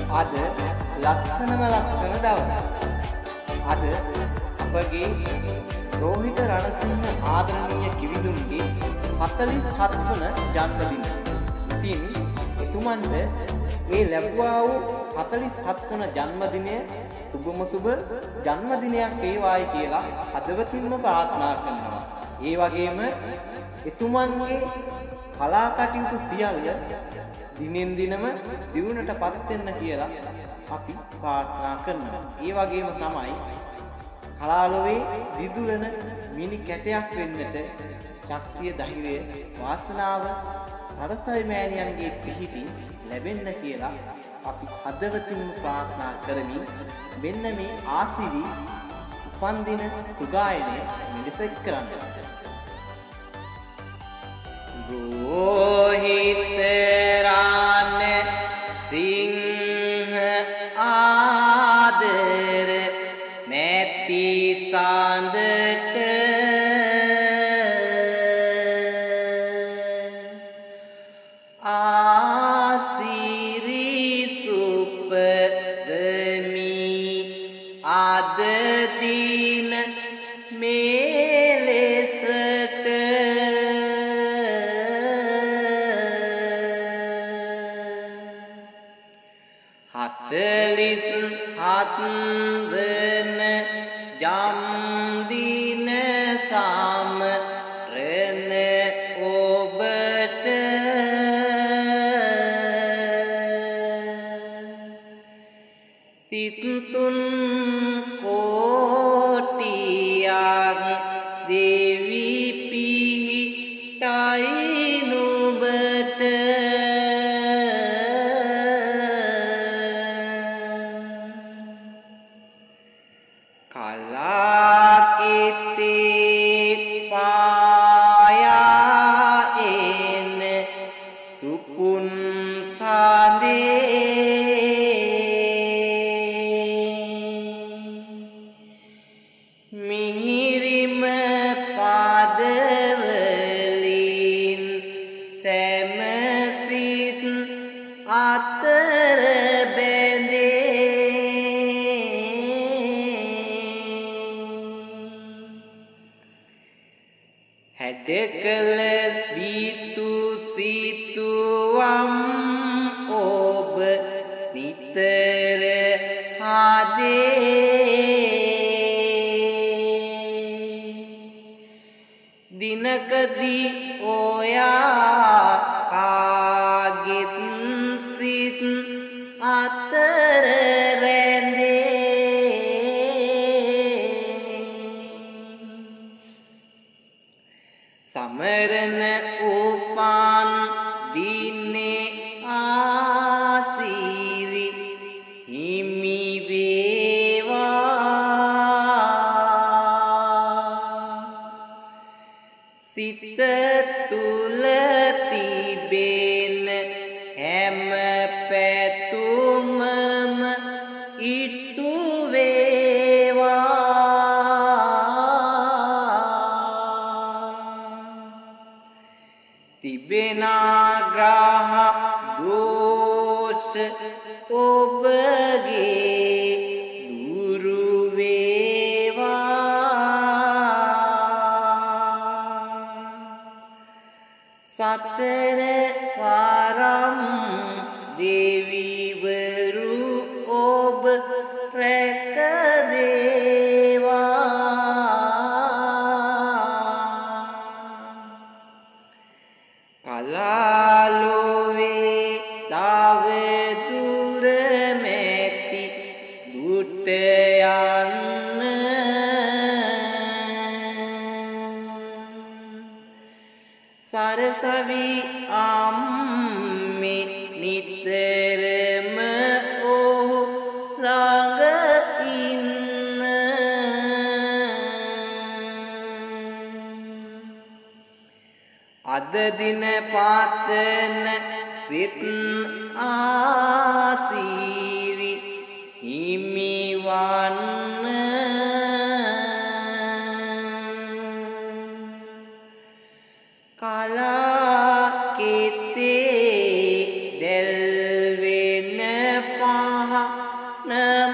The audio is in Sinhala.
අද ලස්සනම ලස්සන දවස. අද අපගේ රෝහිත රණසිංහ ආදරණීය කිවිඳුන්ගේ 47 වන ජන්මදින. ඉතින් එතුමන්ට මේ ලැබුවා වූ 47 වන ජන්මදිනය සුබම සුබ ජන්මදිනයක් වේවායි කියලා හදවතින්ම ප්‍රාර්ථනා කරනවා. ඒ වගේම එතුමන්ගේ කලා කටයුතු සියල්ල දිනෙන් දිනම දියුණුවටපත් වෙන්න කියලා අපි ප්‍රාර්ථනා කරනවා. ඒ වගේම තමයි කලාලෝවේ දිදුලන මිනි කැටයක් වෙන්නට ශක්තිය ධෛර්යය වාසනාව සරසවි මෑණියන්ගේ පිහිටි ලැබෙන්න කියලා අපි හදවතින්ම ප්‍රාර්ථනා කරමින් මෙන්න මේ ආසිරි උපන්දින සුගායනය මෙලෙස කරන්නේ. රෝහිත රණසිංහ ආදර මැති සඳට ආසිරි සුපදමි අද දින මෙලෙසට හතලිස් හත්වන ජම්දින සමරන ඔබට තිතුන් කෝටියක් දෙවි පිහිටයි නුඹට කලාකිතේ පායා එන සුකුන් සඳේ මිහිරිම පදවලින් සැමසිත් අතර හැඩකල බීතු සිතුවම් ඔබ නිතර හදේ දිනකදී ඔයා කාගෙත් සිත් අතර සමරන උපන් දිනේ ආසිරි හිමි වේවා සිත තුල තිබෙන හැම පැතුමම ඉටු තිබෙනා ග්‍රහ දෝෂ ඔබගේ දුරු වේවා සතර වරම් දෙවිවරු ඔබ රැක කලාලෝවේ තව දුර මැති දුට යන්න සරසවි අම්මේ නිතරම ඔහු රඟ ඉන්න අද දින පාතන සිත් ආසිරි හිමිවන්න කලා කෙතේ දැල්වෙන පා න